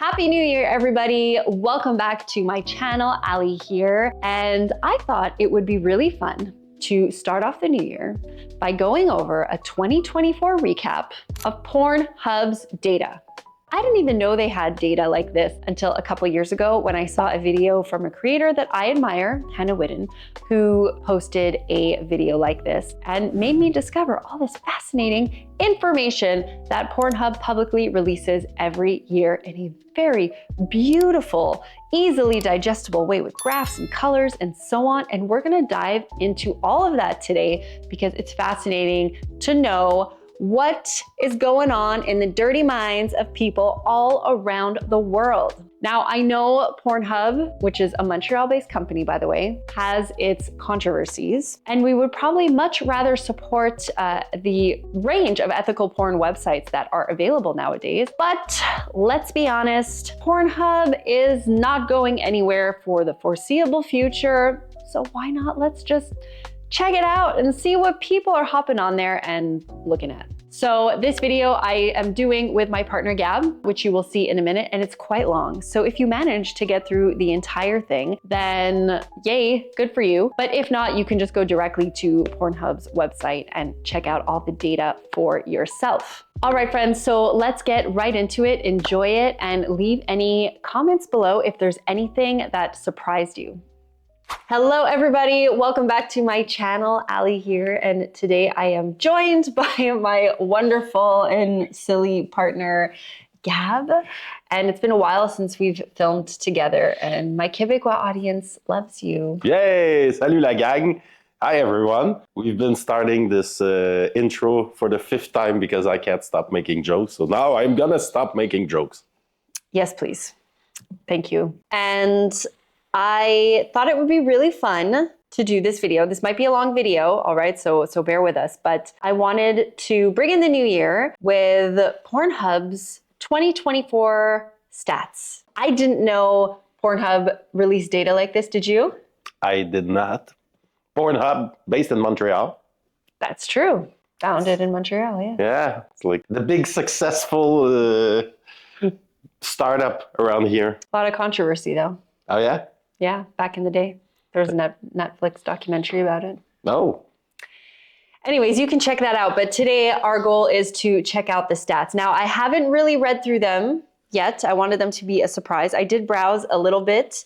Happy New Year, everybody. Welcome back to my channel, Ali here. And I thought it would be really fun to start off the new year by going over a 2024 recap of Pornhub's data. I didn't even know they had data like this until a couple years ago when I saw a video from a creator that I admire, Hannah Whitten, who posted a video like this and made me discover all this fascinating information that Pornhub publicly releases every year in a very beautiful, easily digestible way with graphs and colors and so on. And we're gonna dive into all of that today because it's fascinating to know what is going on in the dirty minds of people all around the world. Now, I know Pornhub, which is a Montreal-based company, by the way, has its controversies, and we would probably much rather support the range of ethical porn websites that are available nowadays. But let's be honest, Pornhub is not going anywhere for the foreseeable future. So why not? Let's just check it out and see what people are hopping on there and looking at. So this video I am doing with my partner Gab, which you will see in a minute, and it's quite long. So if you manage to get through the entire thing, then yay, good for you. But if not, you can just go directly to Pornhub's website and check out all the data for yourself. All right, friends, so let's get right into it, enjoy it, and leave any comments below if there's anything that surprised you. Hello everybody, welcome back to my channel, Ali here, and today I am joined by my wonderful and silly partner, Gab, and it's been a while since we've filmed together, and my Québécois audience loves you. Yay! Salut la gang! Hi everyone! We've been starting this intro for the 5th time because I can't stop making jokes, so now I'm gonna stop making jokes. Yes, please. Thank you. And I thought it would be really fun to do this video. This might be a long video, all right, so bear with us, but I wanted to bring in the new year with Pornhub's 2024 stats. I didn't know Pornhub released data like this, did you? I did not. Pornhub, based in Montreal. That's true. Founded in Montreal, yeah. Yeah, it's like the big successful startup around here. A lot of controversy though. Oh yeah? Yeah, back in the day. There's a Netflix documentary about it. Oh. Anyways, you can check that out. But today our goal is to check out the stats. Now, I haven't really read through them yet. I wanted them to be a surprise. I did browse a little bit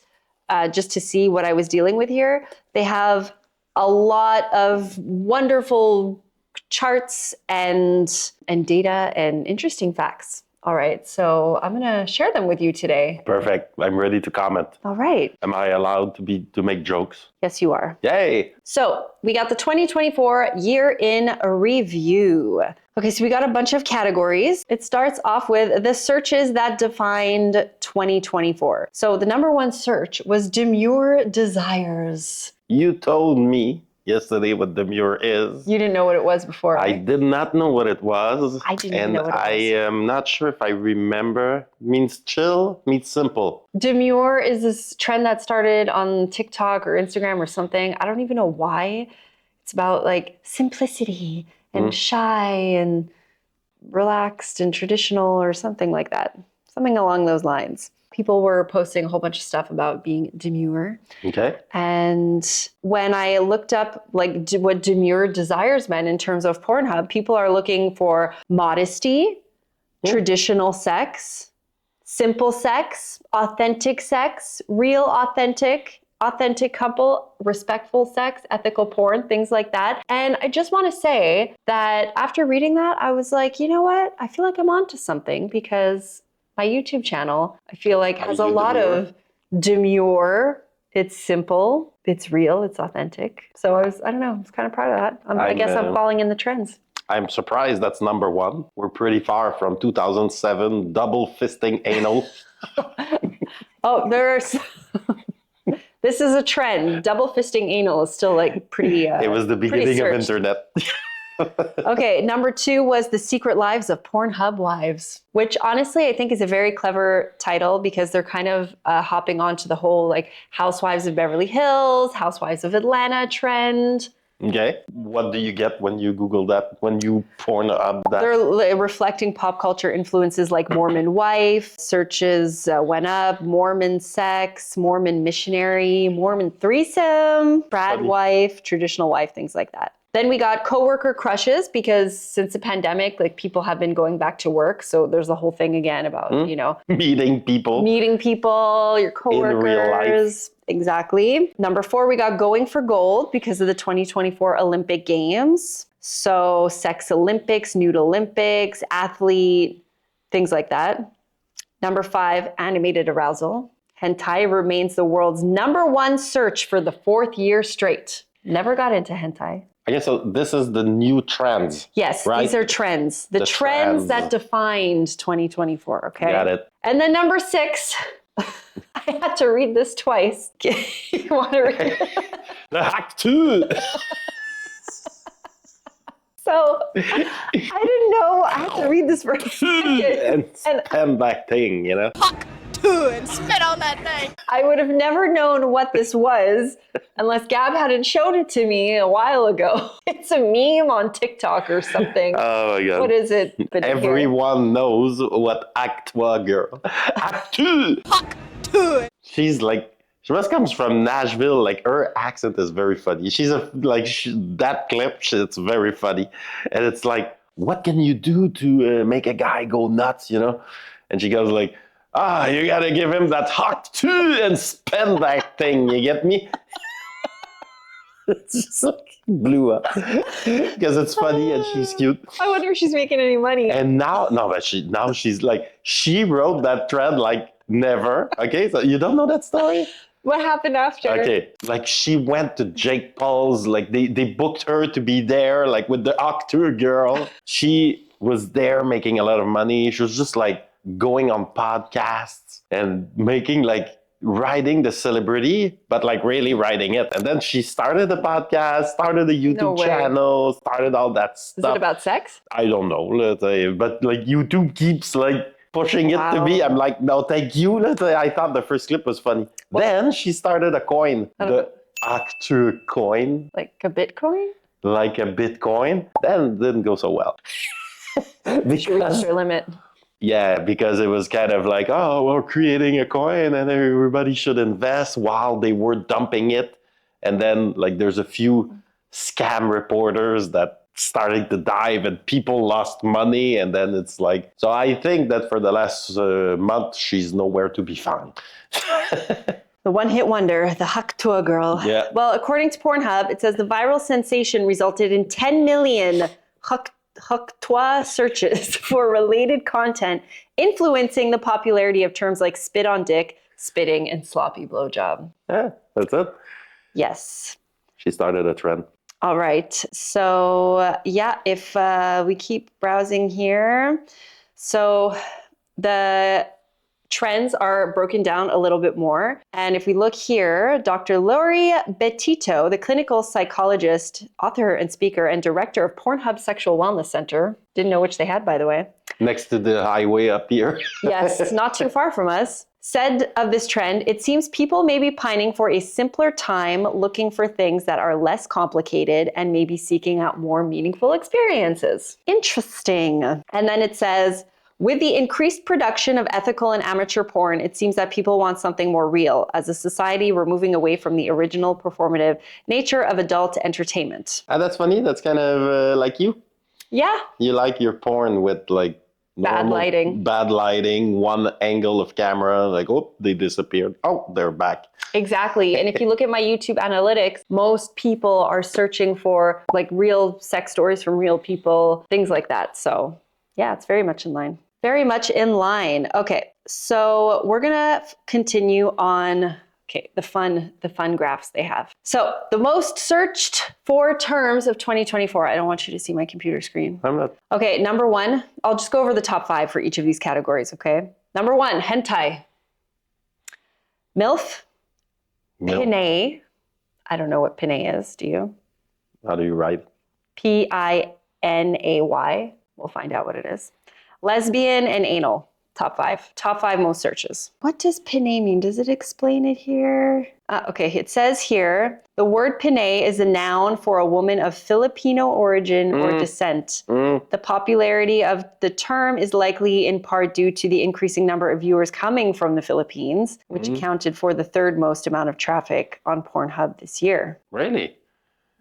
just to see what I was dealing with here. They have a lot of wonderful charts and data and interesting facts. All right, so I'm gonna share them with you today. Perfect. I'm ready to comment. All right. Am I allowed to make jokes? Yes, you are. Yay! So we got the 2024 year in review. Okay, so we got a bunch of categories. It starts off with the searches that defined 2024. So the #1 search was demure desires. You told me yesterday what demure is. You didn't know what it was before, I right? did not know what it was. I didn't know what it was. And I am not sure if I remember. Means chill, means simple. Demure is this trend that started on TikTok or Instagram or something. I don't even know why. It's about like simplicity and shy and relaxed and traditional or something like that. Something along those lines. People were posting a whole bunch of stuff about being demure. Okay. And when I looked up like what demure desires meant in terms of Pornhub, people are looking for modesty, traditional sex, simple sex, real authentic couple, respectful sex, ethical porn, things like that. And I just want to say that after reading that, I was like, you know what? I feel like I'm onto something because my YouTube channel, I feel like, has a lot of demure. It's simple, it's real, it's authentic. So I don't know, I was kind of proud of that. I guess I'm falling in the trends. I'm surprised that's #1. We're pretty far from 2007 double fisting anal. Oh, this is a trend. Double fisting anal is still like pretty It was the beginning of internet. Okay, #2 was The Secret Lives of Pornhub Wives, which honestly I think is a very clever title because they're kind of hopping onto the whole like Housewives of Beverly Hills, Housewives of Atlanta trend. Okay. What do you get when you Google that? When you Pornhub that? They're reflecting pop culture influences like Mormon wife, searches went up, Mormon sex, Mormon missionary, Mormon threesome, Brad wife, traditional wife, things like that. Then we got coworker crushes because since the pandemic, like people have been going back to work. So there's the whole thing again about, Meeting people, your coworkers. in real life. Exactly. Number 4, we got going for gold because of the 2024 Olympic Games. So sex Olympics, nude Olympics, athlete, things like that. Number 5, animated arousal. Hentai remains the world's #1 search for the 4th year straight. Never got into hentai. I guess so. This is the new trends. Yes, right? These are trends. The trends that defined 2024, okay? Got it. And then number 6, I had to read this twice. You want to read it? The hack too. So I didn't know. I had to read this for a second. and spam that thing, And spit on that thing. I would have never known what this was unless Gab hadn't shown it to me a while ago. It's a meme on TikTok or something. Oh my God. What is it? Everyone knows what Actua girl. Actu. She's like, she must comes from Nashville. Like her accent is very funny. She's that clip. It's very funny, and it's like, what can you do to make a guy go nuts? And she goes like, you gotta give him that hot too and spend that thing. You get me? It's just like blew up because it's funny and she's cute. I wonder if she's making any money. And now she's like, she wrote that thread like never. Okay, so you don't know that story? What happened after? Okay, like she went to Jake Paul's, like they booked her to be there, like with the actor girl. She was there making a lot of money. She was just like going on podcasts and making like riding the celebrity, but like really riding it. And then she started a podcast, started a YouTube channel, started all that stuff. Is it about sex? I don't know, let's say, but like YouTube keeps like pushing it to me. I'm like, no, thank you. I thought the first clip was funny. What? Then she started a coin, the actor coin. Like a Bitcoin? Like a Bitcoin. Then it didn't go so well. She reached her limit. Yeah, because it was kind of like, we're creating a coin and everybody should invest while they were dumping it. And then like there's a few scam reporters that started to dive and people lost money. And then it's like, so I think that for the last month, she's nowhere to be found. The one-hit wonder, the Haktua girl. Yeah. Well, according to Pornhub, it says the viral sensation resulted in 10 million Haktua searches for related content, influencing the popularity of terms like spit on dick, spitting, and sloppy blowjob. Yeah, that's it. Yes. She started a trend. All right. So if we keep browsing here. So the trends are broken down a little bit more. And if we look here, Dr. Lori Betito, the clinical psychologist, author and speaker, and director of Pornhub Sexual Wellness Center, didn't know which they had, by the way. Next to the highway up here. Yes, not too far from us. Said of this trend, it seems people may be pining for a simpler time, looking for things that are less complicated and maybe seeking out more meaningful experiences. Interesting. And then it says, with the increased production of ethical and amateur porn, it seems that people want something more real. As a society, we're moving away from the original performative nature of adult entertainment. That's funny. That's kind of like you. Yeah. You like your porn with like bad lighting, one angle of camera, like, they disappeared. Oh, they're back. Exactly. And if you look at my YouTube analytics, most people are searching for like real sex stories from real people, things like that. So yeah, it's very much in line. Very much in line. Okay, so we're gonna continue on, the fun graphs they have. So the most searched for terms of 2024. I don't want you to see my computer screen. I'm not. Okay, number 1, I'll just go over the top 5 for each of these categories, okay? Number 1, hentai. MILF. Pinay. I don't know what Pinay is, do you? How do you write? Pinay. We'll find out what it is. Lesbian and anal, top 5. Top 5 most searches. What does Pinay mean? Does it explain it here? Okay, it says here, the word Pinay is a noun for a woman of Filipino origin or descent. The popularity of the term is likely in part due to the increasing number of viewers coming from the Philippines, which accounted for the third most amount of traffic on Pornhub this year. Really?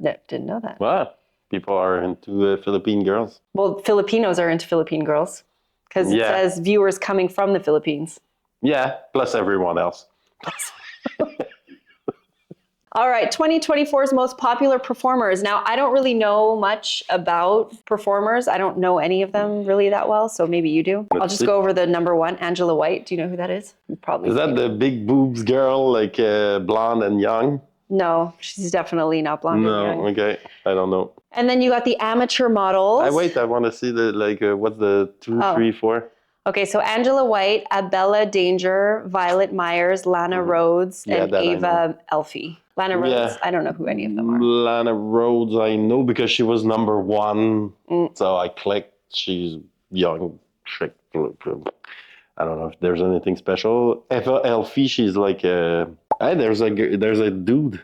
No, didn't know that. Well, people are into Philippine girls. Well, Filipinos are into Philippine girls because it says viewers coming from the Philippines. Yeah, plus everyone else. All right, 2024's most popular performers. Now, I don't really know much about performers. I don't know any of them really that well, so maybe you do. I'll just go over the number one, Angela White. Do you know who that is? Probably. Is that the big boobs girl, like blonde and young? No, she's definitely not blonde and young. No, okay, I don't know. And then you got the amateur models. I want to see the, like, what's the 2, 3, 4? Okay, so Angela White, Abella Danger, Violet Myers, Lana Rhodes, and Ava Elfie. Lana Rhodes, I don't know who any of them are. Lana Rhodes, I know because she was number 1. So I clicked. She's young, chick. I don't know if there's anything special. Ava Elfie, she's like there's a dude,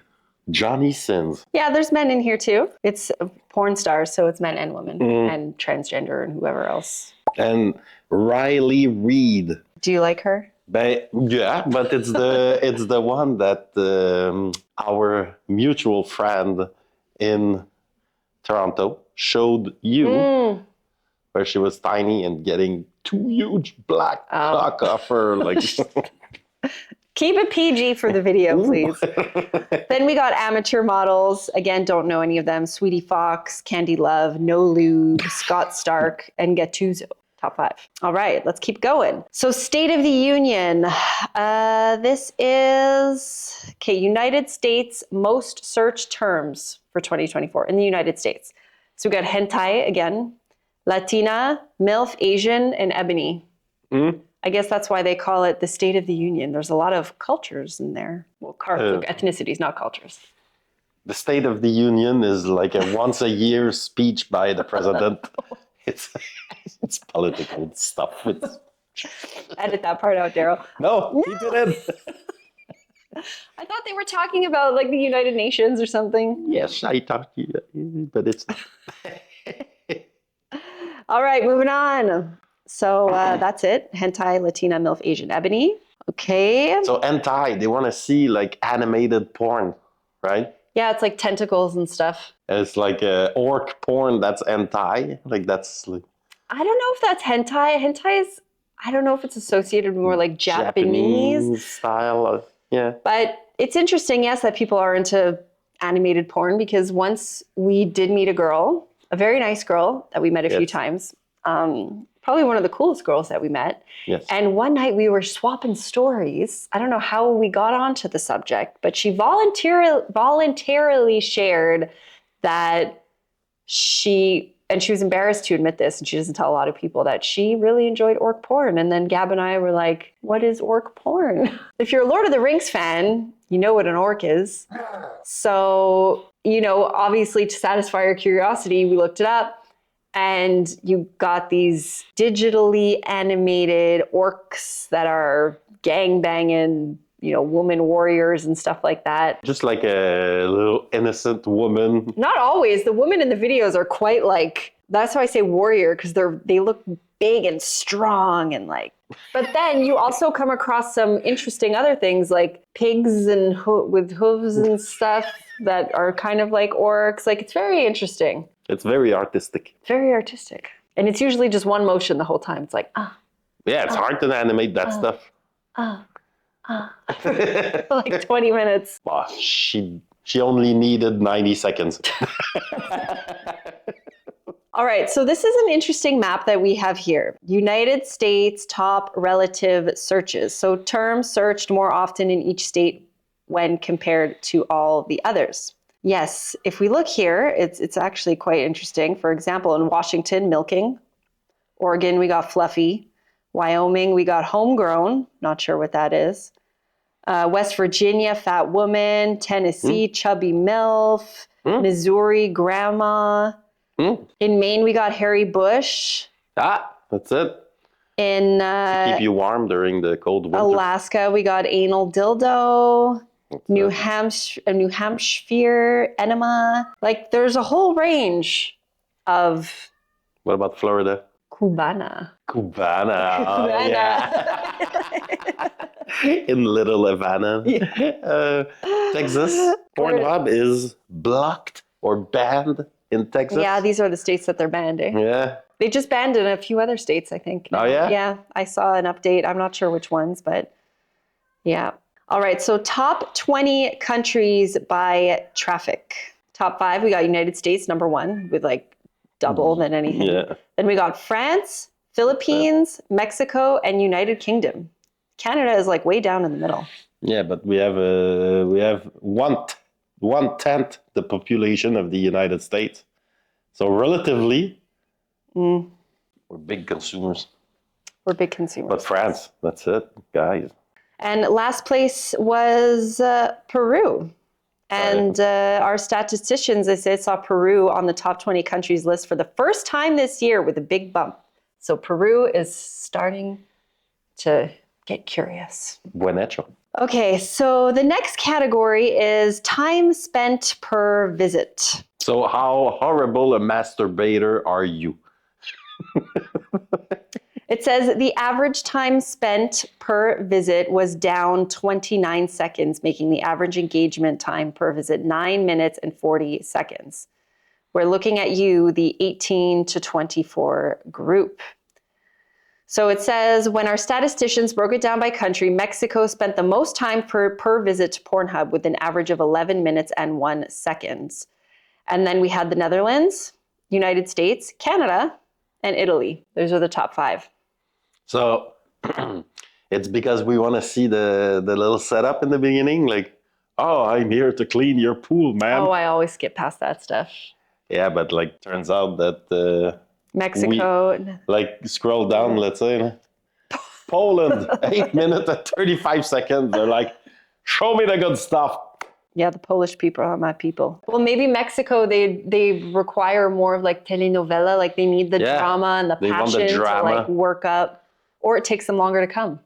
Johnny Sins. Yeah, there's men in here too. It's porn stars, so it's men and women and transgender and whoever else. And Riley Reid. Do you like her? Yeah, but it's the one that our mutual friend in Toronto showed you, where she was tiny and getting 2 huge black cock off her. Like, keep it PG for the video, please. Then we got amateur models. Again, don't know any of them. Sweetie Fox, Candy Love, No Lube, Scott Stark, and Gattuso. Top 5. All right, let's keep going. So State of the Union. This is, United States most searched terms for 2024 in the United States. So we got hentai again, Latina, MILF, Asian, and ebony. I guess that's why they call it the State of the Union. There's a lot of cultures in there. Well, ethnicities, not cultures. The State of the Union is like a once a year speech by the president. It's political stuff. Edit that part out, Daryl. No, he didn't. I thought they were talking about like the United Nations or something. Yes, I talked to you, but it's not. All right, moving on. So that's it. Hentai, Latina, MILF, Asian, ebony. Okay. So hentai, they want to see like animated porn, right? Yeah, it's like tentacles and stuff. It's like orc porn. That's hentai. Like that's like. I don't know if that's hentai. Hentai is. I don't know if it's associated with more like Japanese style. Yeah. But it's interesting, yes, that people are into animated porn because once we did meet a girl, a very nice girl that we met a few times. Probably one of the coolest girls that we met. Yes. And one night we were swapping stories. I don't know how we got onto the subject, but she voluntarily shared that she was embarrassed to admit this, and she doesn't tell a lot of people, that she really enjoyed orc porn. And then Gab and I were like, what is orc porn? If you're a Lord of the Rings fan, you know what an orc is. So, obviously to satisfy our curiosity, we looked it up. And you got these digitally animated orcs that are gangbanging, woman warriors and stuff like that. Just like a little innocent woman. Not always. The women in the videos are quite like, that's why I say warrior, because they look big and strong and like. But then you also come across some interesting other things like pigs and with hooves and stuff that are kind of like orcs. Like, it's very interesting. It's very artistic. Very artistic. And it's usually just one motion the whole time. It's like, Yeah, it's hard to animate that stuff. For like 20 minutes. Well, she only needed 90 seconds. All right, so this is an interesting map that we have here. United States top relative searches. So terms searched more often in each state when compared to all the others. Yes, if we look here, it's actually quite interesting. For example, in Washington, milking. Oregon, we got fluffy. Wyoming, we got homegrown. Not sure what that is. West Virginia, fat woman. Tennessee, chubby MILF. Missouri, grandma. In Maine, we got hairy bush. That's it. In to keep you warm during the cold winter. Alaska, we got anal dildo. New Hampshire, enema. Like there's a whole range of What about Florida? Cubana. Cubana. Oh, Cubana. yeah. In Little Havana. Yeah. Texas. Pornhub is blocked or banned in Texas. Yeah, these are the states that they're banned. Yeah. They just banned it in a few other states, I think. Oh, yeah? Yeah, I saw an update. I'm not sure which ones, but yeah. All right, so top 20 countries by traffic. Top 5, we got United States, number 1, with like double than anything. Yeah. Then we got France, Philippines, Mexico, and United Kingdom. Canada is like way down in the middle. Yeah, but we have one-tenth the population of the United States. So relatively, we're big consumers. We're big consumers. But France, that's it, guys. And last place was Peru. And our statisticians, they say, saw Peru on the top 20 countries list for the first time this year with a big bump. So Peru is starting to get curious. Buen hecho. Okay, so the next category is time spent per visit. So how horrible a masturbator are you? It says the average time spent per visit was down 29 seconds, making the average engagement time per visit 9 minutes and 40 seconds. We're looking at you, the 18 to 24 group. So it says, when our statisticians broke it down by country, Mexico spent the most time per visit to Pornhub with an average of 11 minutes and 1 second. And then we had the Netherlands, United States, Canada, and Italy. Those are the top 5. So it's because we want to see the little setup in the beginning, like, oh, I'm here to clean your pool, man. Oh, I always skip past that stuff. Yeah, but like turns out that Mexico. like scroll down, let's say, Poland, 8 minutes and 35 seconds. They're like, show me the good stuff. Yeah, the Polish people are my people. Well, maybe Mexico, they require more of like telenovela, like they need the drama and the passion to like work up, or it takes them longer to come.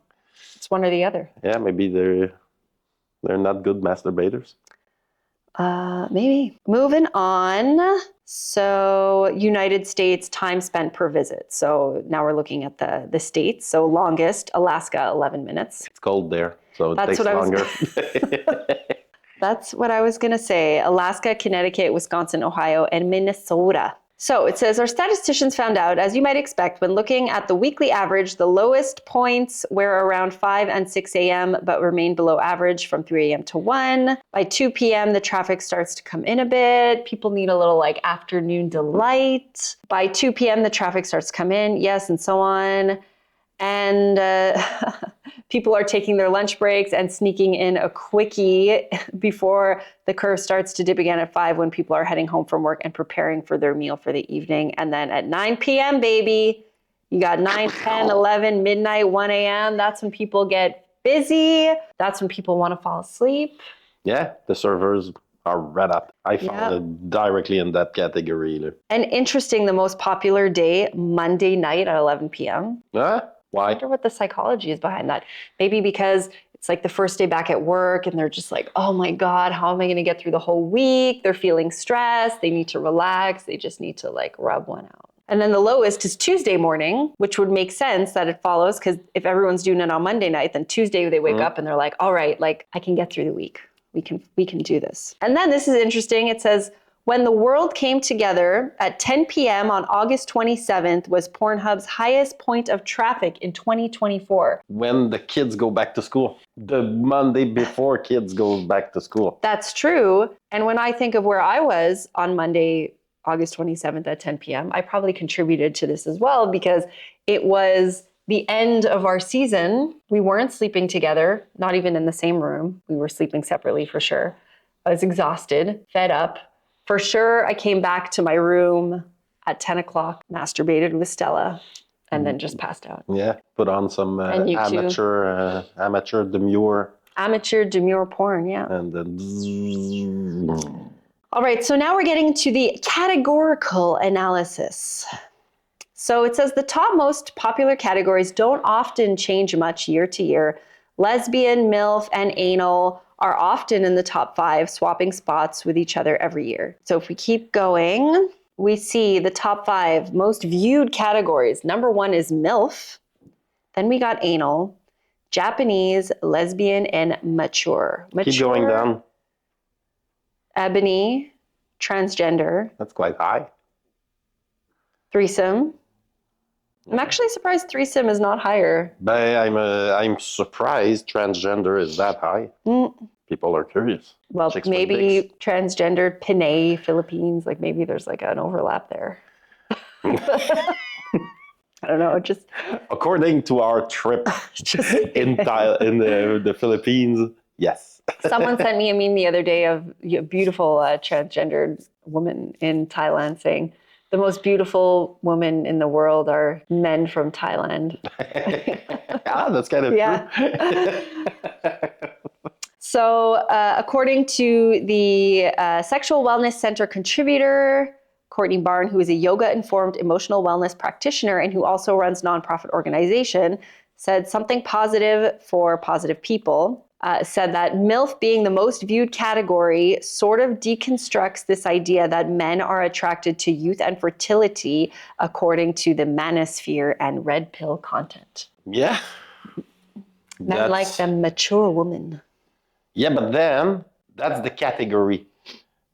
It's one or the other. Yeah, maybe they're not good masturbators. Maybe. Moving on. So United States time spent per visit. So now we're looking at the states. So longest, Alaska, 11 minutes. It's cold there, so it takes longer. That's what I was going to say. Alaska, Connecticut, Wisconsin, Ohio, and Minnesota. So it says, our statisticians found out, as you might expect, when looking at the weekly average, the lowest points were around 5 and 6 a.m., but remained below average from 3 a.m. to 1. By 2 p.m., the traffic starts to come in a bit. People need a little like afternoon delight. By 2 p.m., the traffic starts to come in, yes, and so on. And people are taking their lunch breaks and sneaking in a quickie before the curve starts to dip again at 5 when people are heading home from work and preparing for their meal for the evening. And then at 9 p.m., baby, you got 9, 10, 11, midnight, 1 a.m. That's when people get busy. That's when people want to fall asleep. Yeah, the servers are red up. I found it directly in that category. And interesting, the most popular day, Monday night at 11 p.m. Why? I wonder what the psychology is behind that. Maybe because it's like the first day back at work and they're just like, oh my God, how am I going to get through the whole week? They're feeling stressed. They need to relax. They just need to like rub one out. And then the lowest is Tuesday morning, which would make sense that it follows, because if everyone's doing it on Monday night, then Tuesday they wake up and they're like, all right, like I can get through the week. We can do this. And then this is interesting. It says, when the world came together at 10 p.m. on August 27th was Pornhub's highest point of traffic in 2024. When the kids go back to school. The Monday before kids go back to school. That's true. And when I think of where I was on Monday, August 27th at 10 p.m., I probably contributed to this as well, because it was the end of our season. We weren't sleeping together, not even in the same room. We were sleeping separately for sure. I was exhausted, fed up. For sure, I came back to my room at 10 o'clock, masturbated with Stella, and then just passed out. Yeah, put on some amateur demure. Amateur demure porn, yeah. And then... All right, so now we're getting to the categorical analysis. So it says the top most popular categories don't often change much year to year. Lesbian, MILF, and anal are often in the top 5, swapping spots with each other every year. So if we keep going, we see the top 5 most viewed categories. Number 1 is MILF. Then we got anal, Japanese, lesbian, and mature. Keep going down. Ebony, transgender, That's quite high. threesome. I'm actually surprised threesome is not higher. But I'm surprised transgender is that high. People are curious. Well, Chicks with maybe dicks. transgendered, Pinay, Philippines, like maybe there's like an overlap there. I don't know, just According to our trip in the Philippines, yes. someone sent me a meme the other day of a beautiful transgendered woman in Thailand saying, the most beautiful women in the world are men from Thailand. That's kind of true. So according to the Sexual Wellness Center contributor, Courtney Barn, who is a yoga-informed emotional wellness practitioner and who also runs a nonprofit organization, said something positive for positive people. Said that MILF being the most viewed category sort of deconstructs this idea that men are attracted to youth and fertility according to the manosphere and red pill content. Yeah. Men like the mature woman. Yeah, but then that's the category.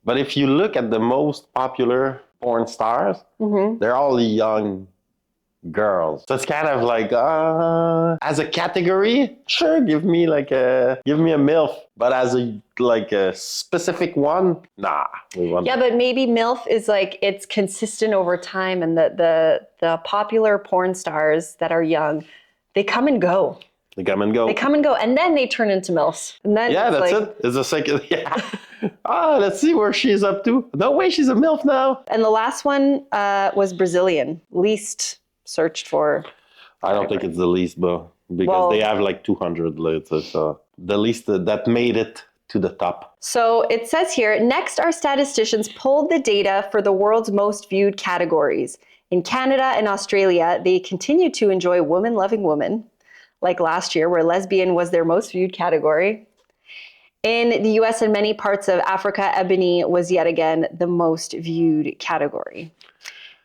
But if you look at the most popular porn stars, they're all young girls. So it's kind of like, as a category, sure, give me a MILF. But as a specific one, nah. Yeah, but maybe MILF is like, it's consistent over time, and the popular porn stars that are young, they come and go. They come and go. They come and go, and then they turn into MILFs. And then yeah, that's it. It's a second. Yeah. Let's see where she's up to. No way, she's a MILF now. And the last one was Brazilian, least searched for. I don't think it's the least, but because they have like 200. So the least that made it to the top. So it says here, next our statisticians pulled the data for the world's most viewed categories. In Canada and Australia, they continue to enjoy woman-loving women, like last year, where lesbian was their most viewed category. In the US and many parts of Africa, ebony was yet again the most viewed category.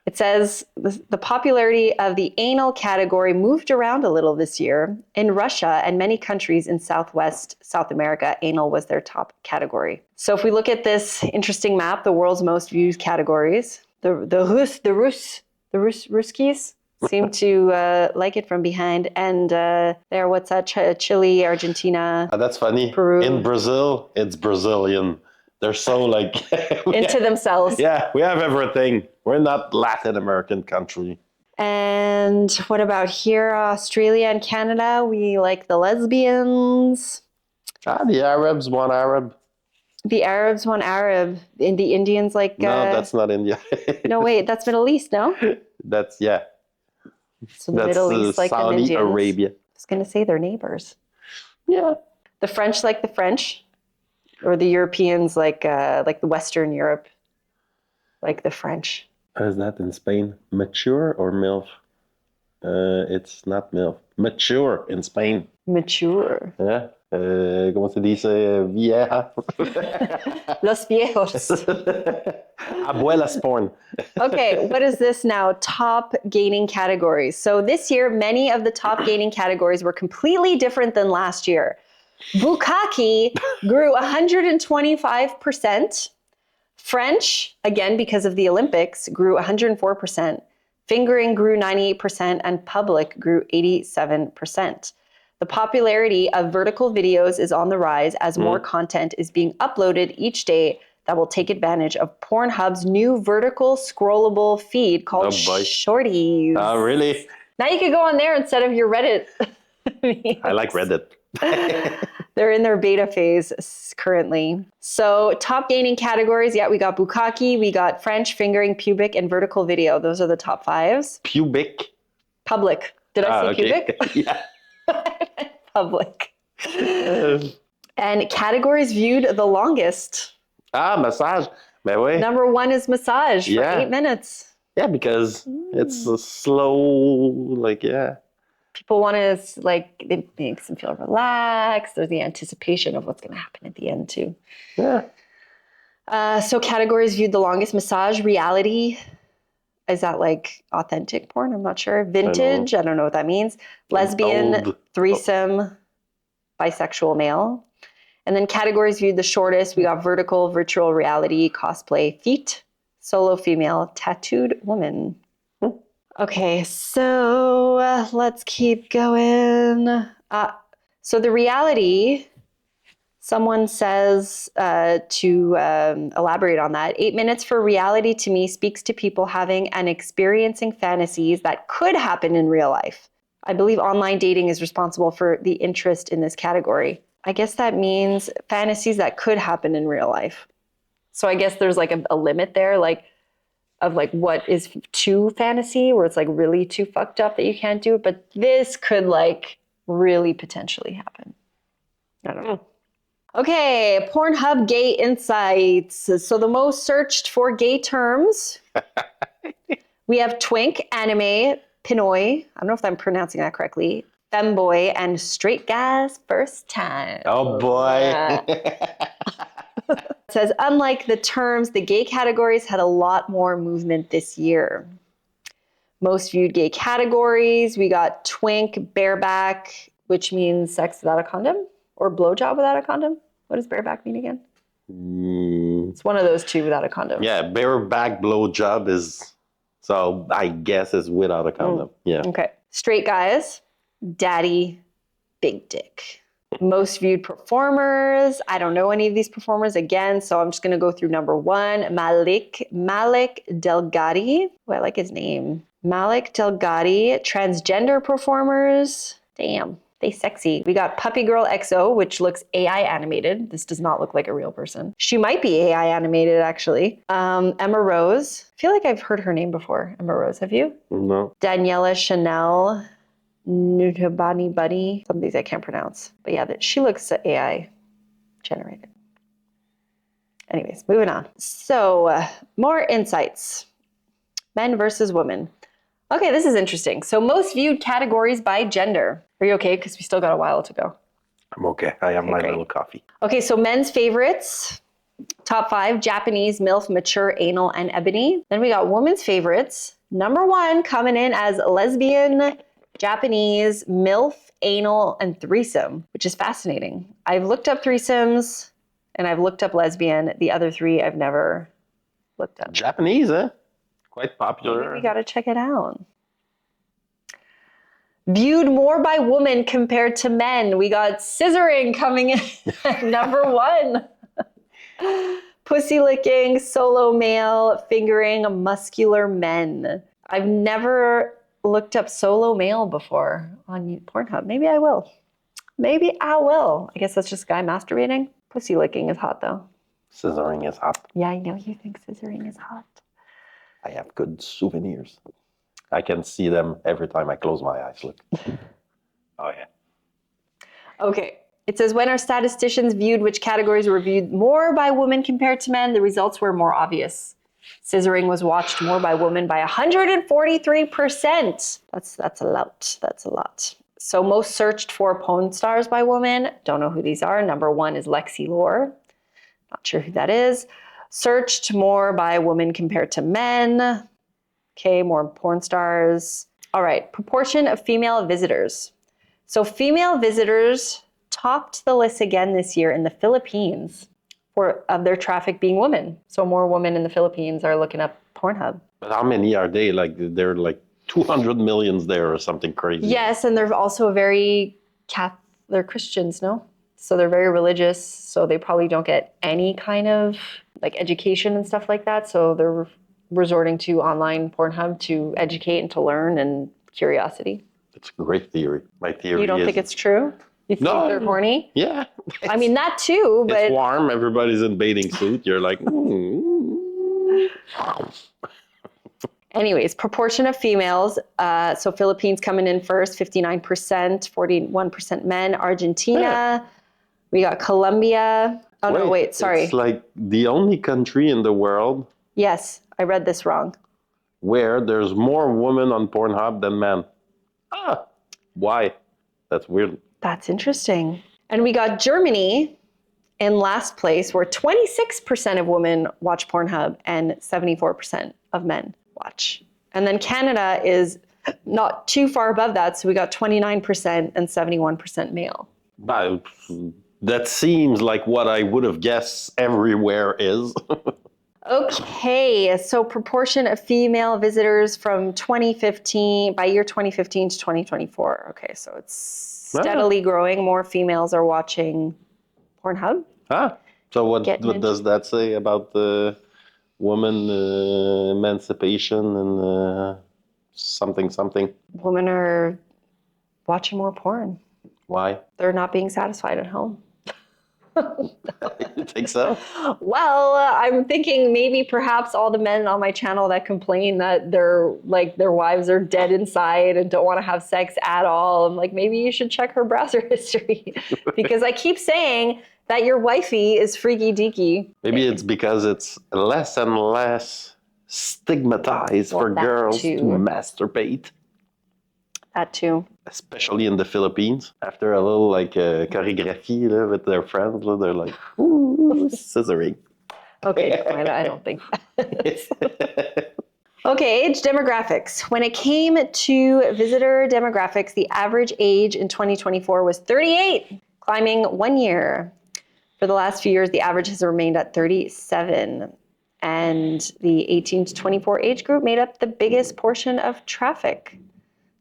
It says the popularity of the anal category moved around a little this year. In Russia and many countries in Southwest South America, anal was their top category. So if we look at this interesting map, the world's most viewed categories, the Ruskies seem to like it from behind. And there, what's that? Chile, Argentina. That's funny. Peru. In Brazil, it's Brazilian. They're so like into themselves. Yeah, we have everything. We're not Latin American country. And what about here, Australia and Canada? We like the lesbians. The Arabs want Arab. The Arabs want Arab. And the Indians like. No, that's not India. No, wait, that's Middle East, no? That's yeah. So the Middle East like the Saudi Indians. Arabia. I was going to say they're neighbors. Yeah. The French like the French, or the Europeans like the Western Europe, like the French. Is that in Spain? Mature or MILF? It's not MILF. Mature in Spain. Mature. Yeah. ¿Cómo se dice? Vieja. Los viejos. Abuela's porn. Okay, what is this now? Top gaining categories. So this year, many of the top gaining categories were completely different than last year. Bukkake grew 125%. French, again, because of the Olympics, grew 104%. Fingering grew 98%, and public grew 87%. The popularity of vertical videos is on the rise as more content is being uploaded each day that will take advantage of Pornhub's new vertical scrollable feed called Shorties. Oh, really? Now you can go on there instead of your Reddit. I like Reddit. They're in their beta phase currently. So top gaining categories, yeah, we got Bukkake, we got French, fingering, pubic, and vertical video. Those are the top 5s. Pubic? Public. Did I say okay. pubic? Yeah. Public. And categories viewed the longest. Massage. Ben oui. Number 1 is massage for 8 minutes. Yeah, because it's a slow, People want to, like, it makes them feel relaxed. There's the anticipation of what's going to happen at the end, too. Yeah. So categories viewed the longest: massage, reality. Is that like authentic porn? I'm not sure. Vintage. I don't know what that means. Lesbian, Old. threesome, bisexual male. And then categories viewed the shortest. We got vertical, virtual reality, cosplay, feet, solo female, tattooed woman. Okay, so let's keep going. So the reality, someone says to elaborate on that, 8 minutes for reality to me speaks to people having and experiencing fantasies that could happen in real life. I believe online dating is responsible for the interest in this category. I guess that means fantasies that could happen in real life. So I guess there's like a limit there, like of like what is too fantasy, where it's like really too fucked up that you can't do it. But this could like really potentially happen. I don't know. Okay, Pornhub gay insights. So the most searched for gay terms, we have twink, anime, Pinoy, I don't know if I'm pronouncing that correctly, femboy, and straight guys first time. Oh boy. It says, unlike the terms, the gay categories had a lot more movement this year. Most viewed gay categories, we got twink, bareback, which means sex without a condom, or blowjob without a condom. What does bareback mean again? It's one of those two without a condom. Yeah, bareback blowjob is, so I guess is without a condom. Yeah. Okay. Straight guys, daddy, big dick. Most viewed performers. I don't know any of these performers again, so I'm just going to go through number one. Malik Delgatti. Oh, I like his name. Malik Delgatti. Transgender performers. Damn, they sexy. We got Puppy Girl XO, which looks AI animated. This does not look like a real person. She might be AI animated, actually. Emma Rose. I feel like I've heard her name before. Emma Rose, have you? No. Daniela Chanel. Nutabani Buddy. Some of these I can't pronounce. But yeah, she looks AI generated. Anyways, moving on. So more insights. Men versus women. Okay, this is interesting. So most viewed categories by gender. Are you okay? Because we still got a while to go. I'm okay. I have my great. little coffee. Okay, so men's favorites. Top 5, Japanese, MILF, mature, anal, and ebony. Then we got women's favorites. Number 1 coming in as lesbian, Japanese, MILF, anal, and threesome, which is fascinating. I've looked up threesomes and I've looked up lesbian. The other 3 I've never looked up. Japanese, eh? Quite popular. Maybe we gotta check it out. Viewed more by women compared to men. We got scissoring coming in at number 1. Pussy licking, solo male, fingering, muscular men. I've never looked up solo male before on Pornhub. Maybe I will. Maybe I will. I guess that's just a guy masturbating. Pussy licking is hot though. Scissoring is hot. Yeah, I know you think scissoring is hot. I have good souvenirs. I can see them every time I close my eyes. Look. Oh yeah. Okay. It says, when our statisticians viewed which categories were viewed more by women compared to men, the results were more obvious. Scissoring was watched more by women by 143%. That's a lot. That's a lot. So most searched for porn stars by women. Don't know who these are. Number 1 is Lexi Lore. Not sure who that is. Searched more by women compared to men. Okay, more porn stars. All right, proportion of female visitors. So female visitors topped the list again this year in the Philippines of their traffic being women. So more women in the Philippines are looking up Pornhub. But how many are they? Like they're like 200 millions there or something crazy. Yes, and they're also they're Christians, no? So they're very religious. So they probably don't get any kind of like education and stuff like that. So they're resorting to online Pornhub to educate and to learn and curiosity. It's a great theory. My theory is... You don't think it's true? You think they're horny? Yeah. I mean, that too, but... It's warm. Everybody's in bathing suit. You're like... Anyways, proportion of females. So Philippines coming in first, 59%, 41% men. Argentina. Yeah. We got Colombia. Oh, no, wait, sorry. It's like the only country in the world... Yes, I read this wrong. Where there's more women on Pornhub than men. Ah. Why? That's weird. That's interesting. And we got Germany in last place, where 26% of women watch Pornhub and 74% of men watch. And then Canada is not too far above that, so we got 29% and 71% male. But that seems like what I would have guessed everywhere is. Okay, so proportion of female visitors from 2015, by year 2015 to 2024. Okay, so it's steadily growing. More females are watching Pornhub. So what does that say about the woman emancipation and something? Women are watching more porn. Why? They're not being satisfied at home. You think so? Well, I'm thinking maybe perhaps all the men on my channel that complain that their wives are dead inside and don't want to have sex at all. I'm like, maybe you should check her browser history because I keep saying that your wifey is freaky deaky. Maybe it's because it's less and less stigmatized for girls to masturbate. That too. Especially in the Philippines. After a little choreography with their friends, they're like, ooh, scissoring. Okay, fine. I don't think that. Okay, age demographics. When it came to visitor demographics, the average age in 2024 was 38, climbing 1 year. For the last few years, the average has remained at 37. And the 18 to 24 age group made up the biggest portion of traffic.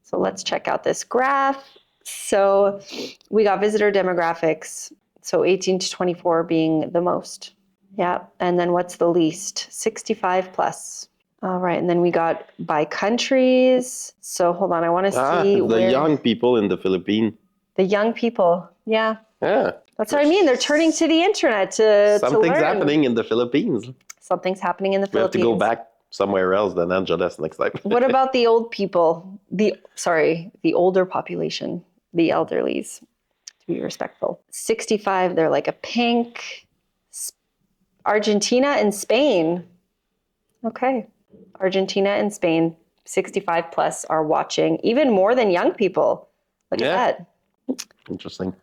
So let's check out this graph. So we got visitor demographics. So 18 to 24 being the most. Yeah. And then what's the least? 65 plus. All right. And then we got by countries. So hold on. I want to see the young people in the Philippines. The young people. Yeah. Yeah. That's what I mean. They're turning to the internet to Something's learn. happening in the Philippines. Something's happening in the Philippines. We have to go back somewhere else than Angeles next time. What about the old people? The older population, the elderlies, to be respectful. 65, they're like a pink. Argentina and Spain. Okay. Argentina and Spain, 65 plus are watching, even more than young people. Look at that. Interesting.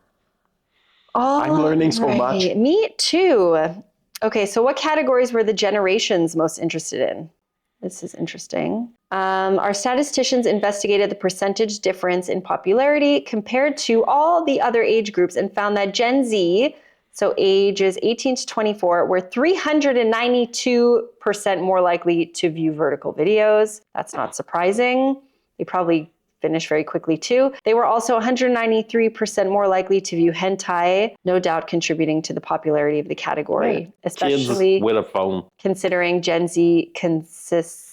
Oh, I'm learning so much. Me too. Okay, so what categories were the generations most interested in? This is interesting. Our statisticians investigated the percentage difference in popularity compared to all the other age groups and found that Gen Z, so ages 18 to 24, were 392% more likely to view vertical videos. That's not surprising. They probably finish very quickly too. They were also 193% more likely to view hentai, no doubt contributing to the popularity of the category, especially kids with a phone. Considering Gen Z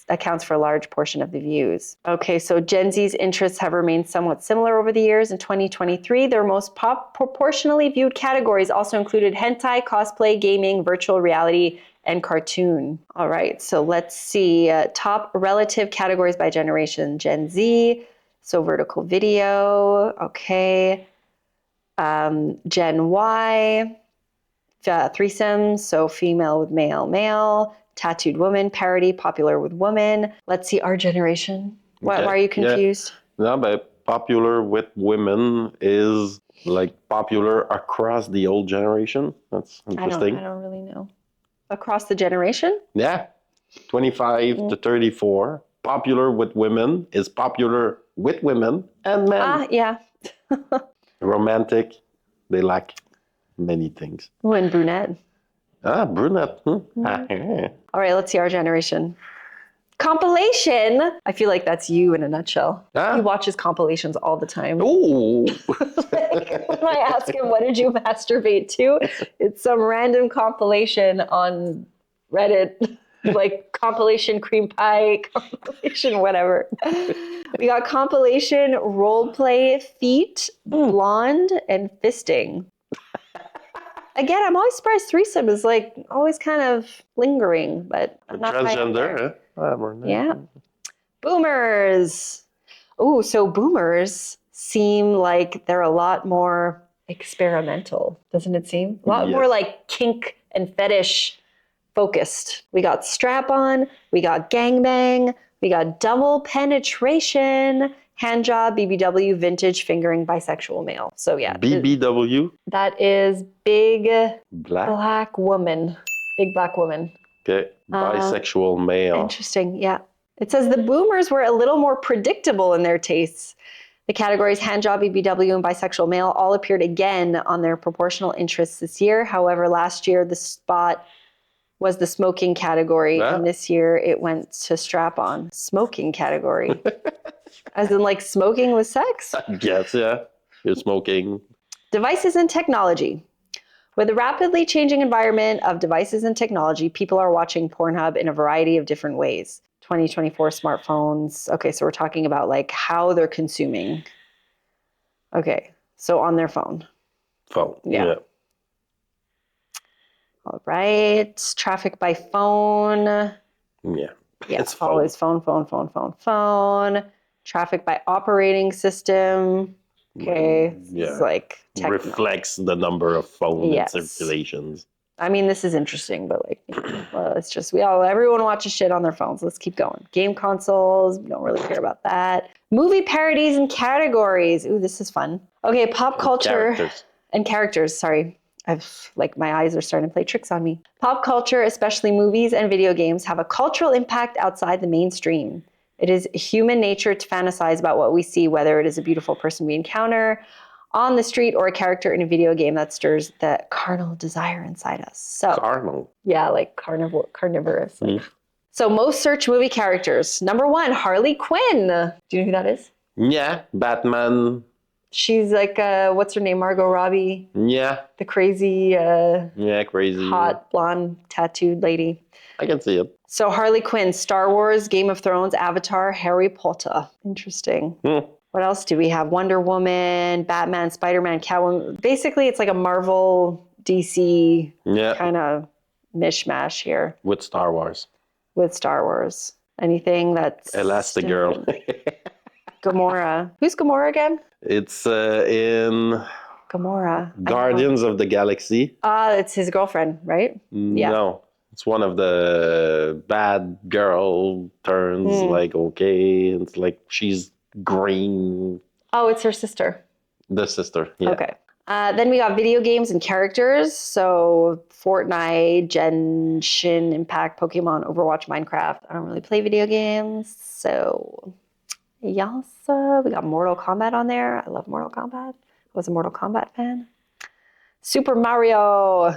accounts for a large portion of the views. Okay, so Gen Z's interests have remained somewhat similar over the years. In 2023, their most proportionally viewed categories also included hentai, cosplay, gaming, virtual reality, and cartoon. All right, so let's see. Top relative categories by generation. Gen Z, so vertical video, okay. Gen Y, threesomes, so female with male. Tattooed woman, parody, popular with women. Let's see our generation. Why are you confused? Yeah. No, but popular with women is like popular across the old generation. That's interesting. I don't really know. Across the generation? Yeah. 25 to 34. Popular with women is popular with women and men. Yeah. Romantic, they lack many things. Oh, and brunette. Brunette. All right, let's see our generation. Compilation. I feel like that's you in a nutshell. He watches compilations all the time. Oh. When I ask him, what did you masturbate to? It's some random compilation on Reddit, like compilation cream pie, compilation whatever. We got compilation role play, feet, blonde, and fisting. Again, I'm always surprised threesome is like always kind of lingering, but I'm not transgender, yeah. Boomers. Oh, so boomers seem like they're a lot more experimental, doesn't it seem? A lot more like kink and fetish focused. We got strap-on, we got gangbang, we got double penetration, Handjob, BBW, vintage, fingering, bisexual male. So yeah. BBW? That is big Black? black woman. Big black woman. Okay. Bisexual male. Interesting, yeah. It says the boomers were a little more predictable in their tastes. The categories handjob, BBW, and bisexual male all appeared again on their proportional interests this year. However, last year the spot was the smoking category, and this year it went to strap-on. Smoking category. As in like smoking with sex? Yes, yeah. You're smoking. Devices and technology. With the rapidly changing environment of devices and technology, people are watching Pornhub in a variety of different ways. 2024 smartphones. Okay, so we're talking about like how they're consuming. Okay, so on their phone. Phone. Yeah. All right. Traffic by phone. Yeah. Yeah, It's phone. always phone. Traffic by operating system. Okay. Yeah. It's like reflects the number of phone circulations. I mean, this is interesting, but like, well, it's just everyone watches shit on their phones. Let's keep going. Game consoles, we don't really care about that. Movie parodies and categories. Ooh, this is fun. Okay, pop culture and characters. Sorry, my eyes are starting to play tricks on me. Pop culture, especially movies and video games, have a cultural impact outside the mainstream. It is human nature to fantasize about what we see, whether it is a beautiful person we encounter on the street or a character in a video game that stirs the carnal desire inside us. So carnal. Yeah, like carnivorous. Mm. So most search movie characters. Number 1, Harley Quinn. Do you know who that is? Yeah, Batman. She's like, what's her name? Margot Robbie. Yeah. The crazy, crazy. hot, blonde, tattooed lady. I can see it. So Harley Quinn, Star Wars, Game of Thrones, Avatar, Harry Potter. Interesting. What else do we have? Wonder Woman, Batman, Spider-Man, Catwoman. Basically, it's like a Marvel, DC kind of mishmash here. With Star Wars. Anything that's... Elastigirl. Gamora. Who's Gamora again? It's in... Gamora. Guardians of the Galaxy. It's his girlfriend, right? No. It's one of the bad girl turns okay. It's like she's green. Oh, it's her sister. The sister, yeah. Okay. Then we got video games and characters. So Fortnite, Genshin Impact, Pokemon, Overwatch, Minecraft. I don't really play video games. So yes, we got Mortal Kombat on there. I love Mortal Kombat. I was a Mortal Kombat fan. Super Mario.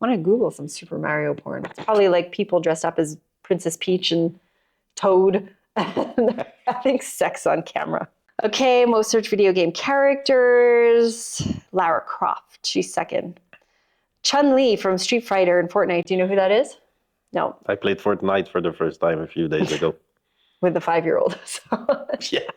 I want to Google some Super Mario porn. It's probably like people dressed up as Princess Peach and Toad and having sex on camera. Okay, most search video game characters. Lara Croft, she's second. Chun-Li from Street Fighter and Fortnite. Do you know who that is? No. I played Fortnite for the first time a few days ago. With the 5-year-old. Yeah.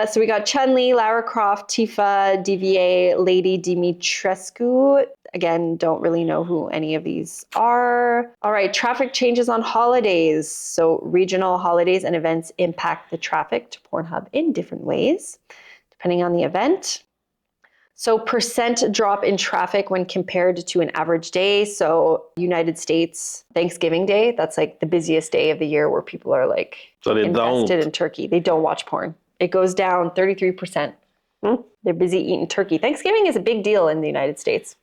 So we got Chun-Li, Lara Croft, Tifa, DVA, Lady Dimitrescu. Again, don't really know who any of these are. All right, traffic changes on holidays. So regional holidays and events impact the traffic to Pornhub in different ways, depending on the event. So percent drop in traffic when compared to an average day. So United States, Thanksgiving Day, that's like the busiest day of the year where people are like invested in turkey. They don't watch porn. It goes down 33%. They're busy eating turkey. Thanksgiving is a big deal in the United States,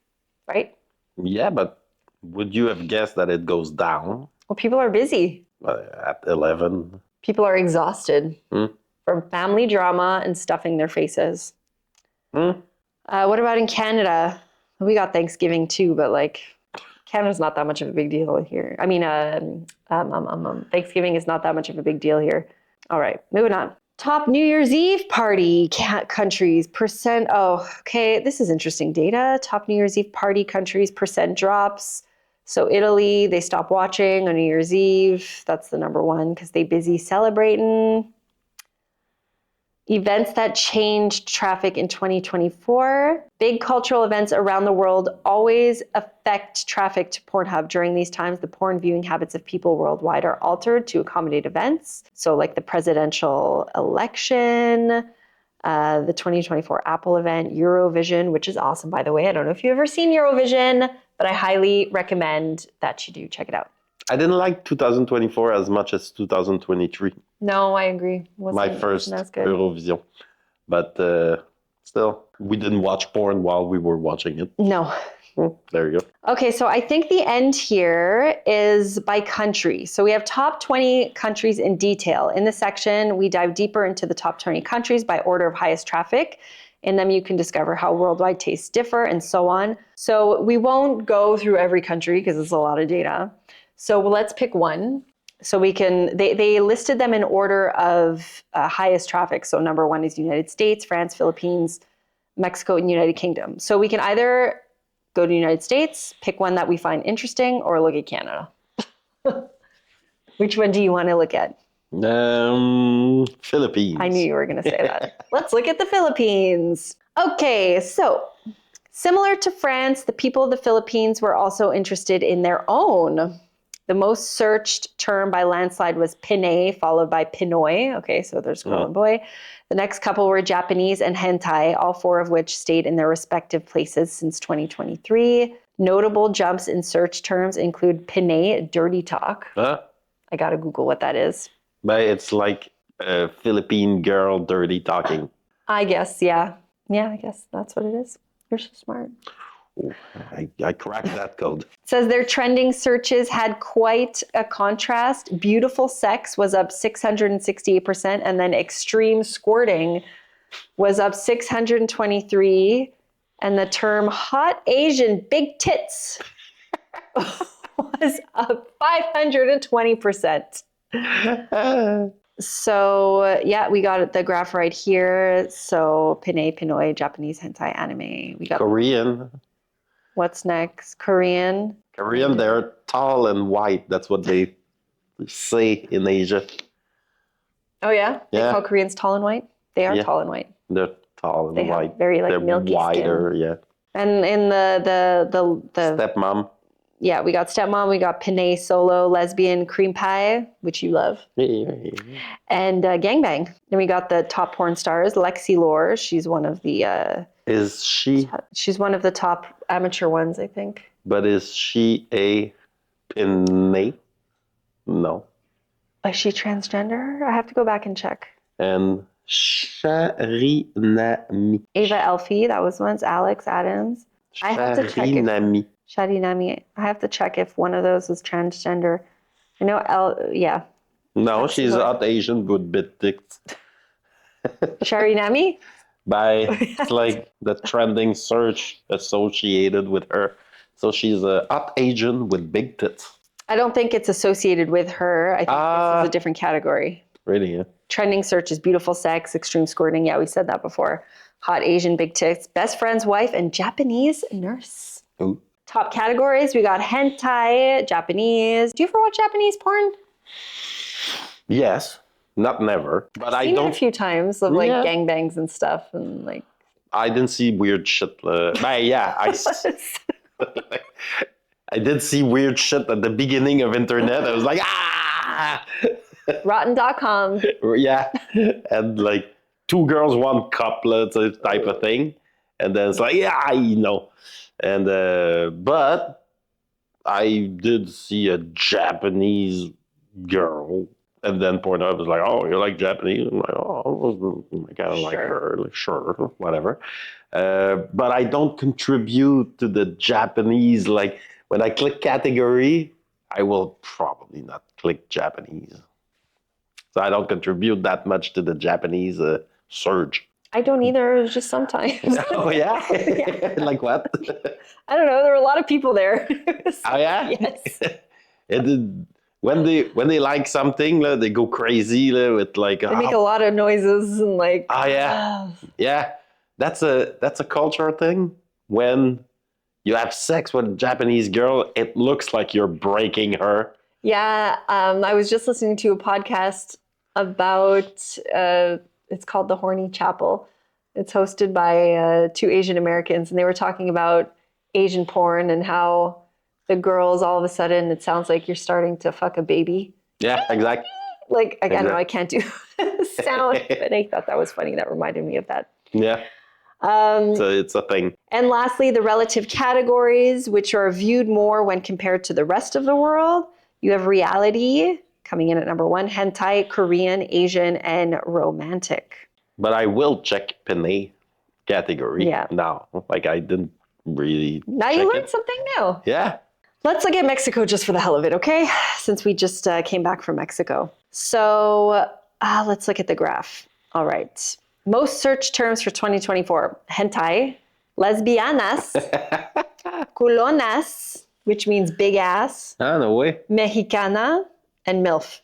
right? Yeah, but would you have guessed that it goes down? Well, people are busy. At 11. People are exhausted from family drama and stuffing their faces. What about in Canada? We got Thanksgiving too, but like Canada's not that much of a big deal here. I mean, Thanksgiving is not that much of a big deal here. All right, moving on. Top New Year's Eve party countries, percent. Oh, okay, this is interesting data. Top New Year's Eve party countries, percent drops. So Italy, they stop watching on New Year's Eve. That's the number one because they busy celebrating. Events that changed traffic in 2024. Big cultural events around the world always affect traffic to Pornhub. During these times, the porn viewing habits of people worldwide are altered to accommodate events. So like the presidential election, the 2024 Apple event, Eurovision, which is awesome, by the way. I don't know if you've ever seen Eurovision, but I highly recommend that you do check it out. I didn't like 2024 as much as 2023. No, I agree. My first That's good. Eurovision. But still, we didn't watch porn while we were watching it. No. There you go. Okay, so I think the end here is by country. So we have top 20 countries in detail. In this section, we dive deeper into the top 20 countries by order of highest traffic. In them, you can discover how worldwide tastes differ and so on. So we won't go through every country because it's a lot of data. So let's pick one. So we can, they listed them in order of highest traffic. So number one is United States, France, Philippines, Mexico, and United Kingdom. So we can either go to United States, pick one that we find interesting, or look at Canada. Which one do you want to look at? Philippines. I knew you were going to say that. Let's look at the Philippines. Okay, so similar to France, the people of the Philippines were also interested in their own. The most searched term by landslide was Pinay, followed by Pinoy. Okay, so there's girl and boy. The next couple were Japanese and hentai, all four of which stayed in their respective places since 2023. Notable jumps in search terms include Pinay, dirty talk. Huh? I gotta Google what that is. But it's like a Philippine girl dirty talking. I guess, yeah. Yeah, I guess that's what it is. You're so smart. Ooh, I cracked that code. It says their trending searches had quite a contrast. Beautiful sex was up 668%, and then extreme squirting was up 623%, and the term hot Asian big tits was up 520%. So yeah, we got the graph right here. So Pinay, Pinoy, Japanese hentai, anime. We got Korean. What's next? Korean. Korean, they're tall and white. That's what they say in Asia. Oh yeah? Yeah. They call Koreans tall and white? They are tall and white. They're tall and They white. have very like they're milky wider, skin. yeah. And in the Stepmom. yeah, we got stepmom, we got Pinay, solo, lesbian, cream pie, which you love, and gangbang. Then we got the top porn stars, Lexi Lore. She's one of the Is she? she's one of the top amateur ones, I think. But is she a Pinay? No. Is she transgender? I have to go back and check. And Sharinami. Ava Elfie, that was once. Alex Adams. I have to check if Sharinami. Sharinami. I have to check if one of those is transgender. I know yeah. No, she's hot Asian with big dicks. Sharinami? It's like the trending search associated with her. So she's a hot Asian with big tits. I don't think it's associated with her. I think this is a different category. Really, yeah. Trending search is beautiful sex, extreme squirting. Yeah, we said that before. Hot Asian, big tits, best friend's wife, and Japanese nurse. Ooh. Top categories, we got hentai, Japanese. Do you ever watch Japanese porn? Yes, not never. But I've seen it a few times of like gangbangs and stuff. And like, I didn't see weird shit. But yeah, I did see weird shit at the beginning of internet. I was like, ah! Rotten.com. Yeah. And like 2 girls, 1 couplet type of thing. And then it's like, yeah, you know. And, but I did see a Japanese girl. And then Pornhub was like, oh, you like Japanese? I'm like, oh, I kind of like her. Like, sure, whatever. But I don't contribute to the Japanese. Like, when I click category, I will probably not click Japanese. So I don't contribute that much to the Japanese surge. I don't either. It was just sometimes. Oh, yeah? Like what? I don't know. There were a lot of people there. Oh, yeah? Yes. When they like something, they go crazy with like. They make a lot of noises and like. Oh, yeah. Yeah. That's a culture thing. When you have sex with a Japanese girl, it looks like you're breaking her. Yeah. I was just listening to a podcast about, it's called The Horny Chapel. It's hosted by 2 Asian Americans, and they were talking about Asian porn and how the girls, all of a sudden, it sounds like you're starting to fuck a baby. Yeah, exactly. Like, I know I can't do the sound, but I thought that was funny. That reminded me of that. Yeah. So it's a thing. And lastly, the relative categories, which are viewed more when compared to the rest of the world. You have reality, coming in at number 1. Hentai, Korean, Asian, and romantic. But I will check Penne category Yeah. now. Like I didn't really. Now check you learned it. something new. Yeah. Let's look at Mexico just for the hell of it, okay? Since we just came back from Mexico. So let's look at the graph. All right. Most search terms for 2024. Hentai, lesbianas, culonas, which means big ass, Ah, no way. mexicana, and MILF.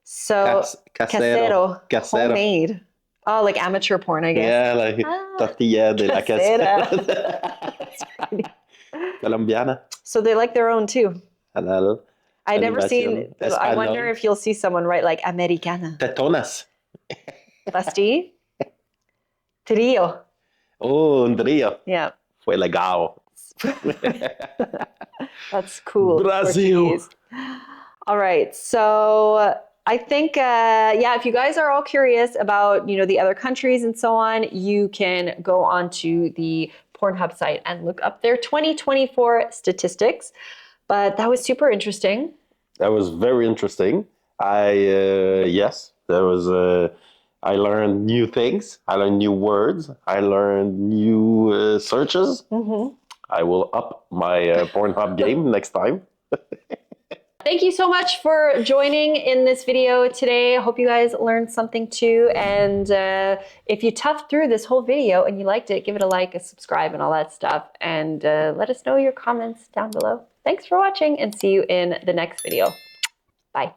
So Casero. homemade. Oh, like amateur porn, I guess. Yeah, like tortilla de la casera. casera. Colombiana. So they like their own too. Halal. I never seen. Español. I wonder if you'll see someone write like Americana. Tetonas. Basti. Trio. Oh, un trío. Yeah. Fue legal. That's cool. Brazil. Portuguese. All right. So I think, yeah, if you guys are all curious about, the other countries and so on, you can go onto the Pornhub site and look up their 2024 statistics. But that was super interesting. That was very interesting. Yes, there was. I learned new things. I learned new words. I learned new searches. Mm-hmm. I will up my Pornhub game next time. Thank you so much for joining in this video today. I hope you guys learned something too. And if you toughed through this whole video and you liked it, give it a like, a subscribe, and all that stuff. And let us know your comments down below. Thanks for watching and see you in the next video. Bye.